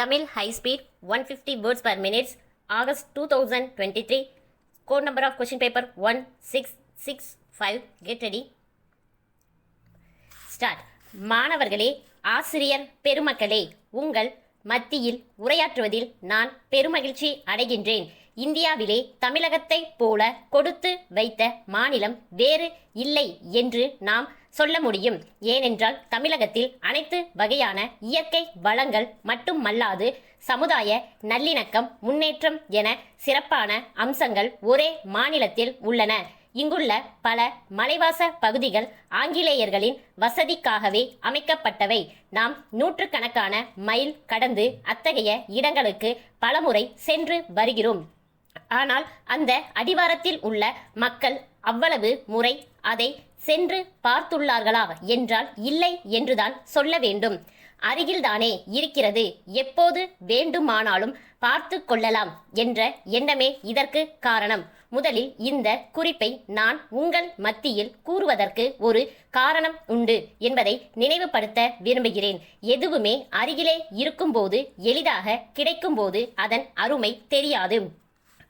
Tamil High Speed 150 words per minute, August 2023. Code number of question paper 1665. Get ready. Start. மாணவர்களே, ஆசிரியர் பெருமக்களே, உங்கள் மத்தியில் உரையாற்றுவதில் நான் பெருமகிழ்ச்சி அடைகின்றேன். இந்தியாவிலே தமிழகத்தைப் போல கொடுத்து வைத்த மாநிலம் வேறு இல்லை என்று நாம் சொல்ல முடியும். ஏனென்றால் தமிழகத்தில் அனைத்து வகையான இயற்கை வளங்கள் மட்டுமல்லாது சமுதாய நல்லிணக்கம், முன்னேற்றம் என சிறப்பான அம்சங்கள் ஒரே மாநிலத்தில் உள்ளன. இங்குள்ள பல மலைவாச பகுதிகள் ஆங்கிலேயர்களின் வசதிக்காகவே அமைக்கப்பட்டவை. நாம் நூற்றுக்கணக்கான மைல் கடந்து அத்தகைய இடங்களுக்கு பலமுறை சென்று வருகிறோம். ஆனால் அந்த அடிவாரத்தில் உள்ள மக்கள் அவ்வளவு முறை அதை சென்று பார்த்துள்ளார்களா என்றால் இல்லை என்றுதான் சொல்ல வேண்டும். அருகில்தானே இருக்கிறது, எப்போது வேண்டுமானாலும் பார்த்து கொள்ளலாம் என்ற எண்ணமே இதற்கு காரணம். முதலில் இந்த குறிப்பை நான் உங்கள் மத்தியில் கூறுவதற்கு ஒரு காரணம் உண்டு என்பதை நினைவுபடுத்த விரும்புகிறேன். எதுவுமே அருகிலே இருக்கும்போது, எளிதாக கிடைக்கும்போது அதன் அருமை தெரியாது.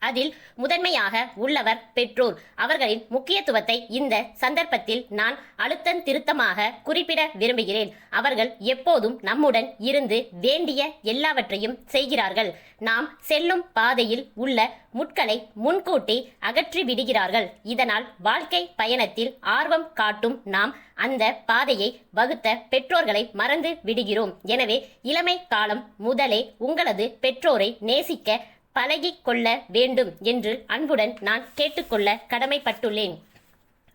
அதில் முதன்மையாக உள்ளவர் பெற்றோர். அவர்களின் முக்கியத்துவத்தை இந்த சந்தர்ப்பத்தில் நான் அழுத்தந்திருத்தமாக குறிப்பிட விரும்புகிறேன். அவர்கள் எப்போதும் நம்முடன் இருந்து வேண்டிய எல்லாவற்றையும் செய்கிறார்கள். நாம் செல்லும் பாதையில் உள்ள முட்களை முன்கூட்டி அகற்றி விடுகிறார்கள். இதனால் வாழ்க்கை பயணத்தில் ஆர்வம் காட்டும் நாம் அந்த பாதையை வகுத்த பெற்றோர்களை மறந்து விடுகிறோம். எனவே இளமை காலம் முதலே உங்களது பெற்றோரை நேசிக்க பழகிக் கொள்ள வேண்டும் என்று அன்புடன் நான் கேட்டுக்கொள்ள கடமைப்பட்டுள்ளேன்.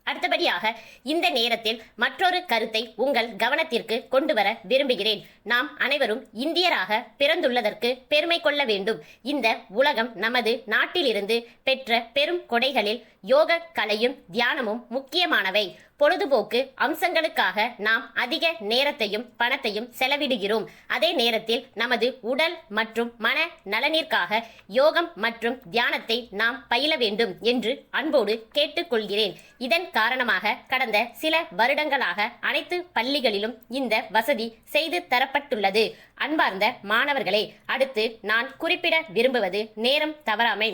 அடுத்தபடியாக இந்த நேரத்தில் மற்றொரு கருத்தை உங்கள் கவனத்திற்கு கொண்டு வர விரும்புகிறேன். நாம் அனைவரும் இந்தியராக பிறந்துள்ளதற்கு பெருமை கொள்ள வேண்டும். இந்த உலகம் நமது நாட்டிலிருந்து பெற்ற பெரும் கொடைகளில் யோக கலையும் தியானமும் முக்கியமானவை. பொழுதுபோக்கு அம்சங்களுக்காக நாம் அதிக நேரத்தையும் பணத்தையும் செலவிடுகிறோம். அதே நேரத்தில் நமது உடல் மற்றும் மன நலனிற்காக யோகம் மற்றும் தியானத்தை நாம் பயில வேண்டும் என்று அன்போடு கேட்டுக்கொள்கிறேன். இதன் காரணமாக கடந்த சில வருடங்களாக அனைத்து பள்ளிகளிலும் இந்த வசதி செய்து தரப்பட்டுள்ளது. அன்பார்ந்த மாணவர்களே, அடுத்து நான் குறிப்பிட விரும்புவது நேரம் தவறாமை.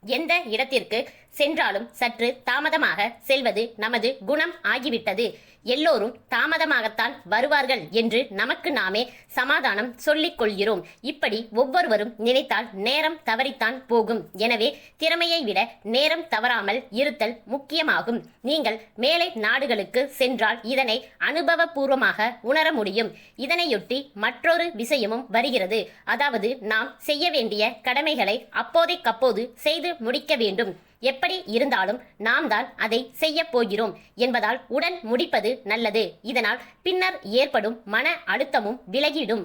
எந்த இடத்திற்கு சென்றாலும் சற்று தாமதமாக செல்வது நமது குணம் ஆகிவிட்டது. எல்லோரும் தாமதமாகத்தான் வருவார்கள் என்று நமக்கு நாமே சமாதானம் சொல்லிக் கொள்கிறோம். இப்படி ஒவ்வொருவரும் நினைத்தால் நேரம் தவறித்தான் போகும். எனவே திறமையை விட நேரம் தவறாமல் இருத்தல் முக்கியமாகும். நீங்கள் மேலை நாடுகளுக்கு சென்றால் இதனை அனுபவபூர்வமாக உணர முடியும். இதனையொட்டி மற்றொரு விஷயமும் வருகிறது. அதாவது நாம் செய்ய வேண்டிய கடமைகளை அப்போதைக்கப்போது செய்து முடிக்க வேண்டும். எப்படி இருந்தாலும் நாம் தான் அதை செய்ய போகிறோம் என்பதால் உடன் முடிப்பது நல்லது. இதனால் பின்னர் ஏற்படும் மன அழுத்தமும் விலகிடும்.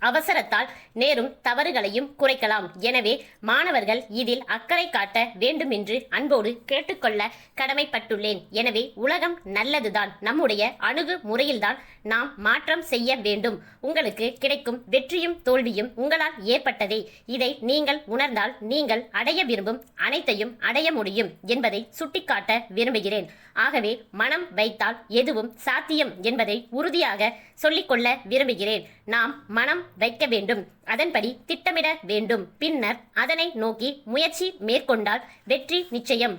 அவசரத்தால் நேரும் தவறுகளையும் குறைக்கலாம். எனவே மாணவர்கள் இதில் அக்கறை காட்ட வேண்டும் என்று அன்போடு கேட்டுக்கொள்ள கடமைப்பட்டுள்ளேன். எனவே உலகம் நல்லதுதான், நம்முடைய அணுகுமுறையில்தான் நாம் மாற்றம் செய்ய வேண்டும். உங்களுக்கு கிடைக்கும் வெற்றியும் தோல்வியும் உங்களால் ஏற்பட்டதே. இதை நீங்கள் உணர்ந்தால் நீங்கள் அடைய விரும்பும் அனைத்தையும் அடைய முடியும் என்பதை சுட்டிக்காட்ட விரும்புகிறேன். ஆகவே மனம் வைத்தால் எதுவும் சாத்தியம் என்பதை உறுதியாக சொல்லிக்கொள்ள விரும்புகிறேன். நாம் மனம் வைக்க வேண்டும், அதன்படி திட்டமிட வேண்டும், பின்னர் அதனை நோக்கி முயற்சி மேற்கொண்டால் வெற்றி நிச்சயம்.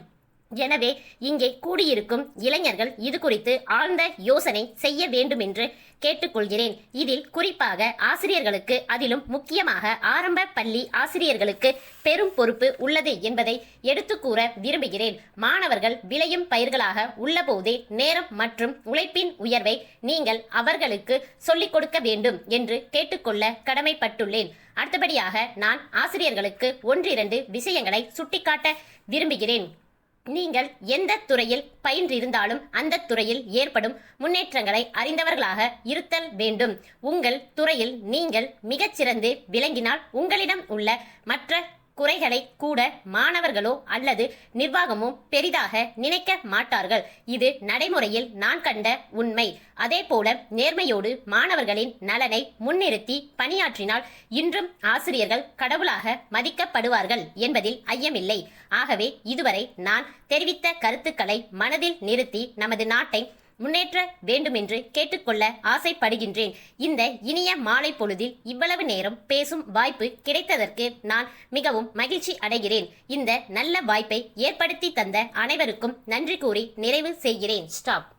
எனவே இங்கே கூடியிருக்கும் இளைஞர்கள் இது குறித்து ஆழ்ந்த யோசனை செய்ய வேண்டும் என்று கேட்டுக்கொள்கிறேன். இதில் குறிப்பாக ஆசிரியர்களுக்கு, அதிலும் முக்கியமாக ஆரம்ப பள்ளி ஆசிரியர்களுக்கு பெரும் பொறுப்பு உள்ளது என்பதை எடுத்து கூற விரும்புகிறேன். மாணவர்கள் விளையும் பயிர்களாக உள்ளபோதே நேரம் மற்றும் உழைப்பின் உயர்வை நீங்கள் அவர்களுக்கு சொல்லிக் கொடுக்க வேண்டும் என்று கேட்டுக்கொள்ள கடமைப்பட்டுள்ளேன். அடுத்தபடியாக நான் ஆசிரியர்களுக்கு 1-2 விஷயங்களை சுட்டிக்காட்ட விரும்புகிறேன். நீங்கள் எந்த துறையில் பயின்றிருந்தாலும் அந்த துறையில் ஏற்படும் முன்னேற்றங்களை அறிந்தவர்களாக இருத்தல் வேண்டும். உங்கள் துறையில் நீங்கள் மிகச்சிறந்து விளங்கினால் உங்களிடம் உள்ள மற்ற குறைகளை கூட மாணவர்களோ அல்லது நிர்வாகமோ பெரிதாக நினைக்க மாட்டார்கள். இது நடைமுறையில் நான் கண்ட உண்மை. அதே போல நேர்மையோடு மாணவர்களின் நலனை முன்னிறுத்தி பணியாற்றினால் இன்றும் ஆசிரியர்கள் கடவுளாக மதிக்கப்படுவார்கள் என்பதில் ஐயமில்லை. ஆகவே இதுவரை நான் தெரிவித்த கருத்துக்களை மனதில் நிறுத்தி நமது நாட்டை முன்னேற்ற வேண்டுமென்று கேட்டுக்கொள்ள ஆசைப்படுகின்றேன். இந்த இனிய மாலை பொழுதில் இவ்வளவு நேரம் பேசும் வாய்ப்பு கிடைத்ததற்கு நான் மிகவும் மகிழ்ச்சி அடைகிறேன். இந்த நல்ல வாய்ப்பை ஏற்படுத்தி தந்த அனைவருக்கும் நன்றி கூறி நிறைவு செய்கிறேன். ஸ்டாப்.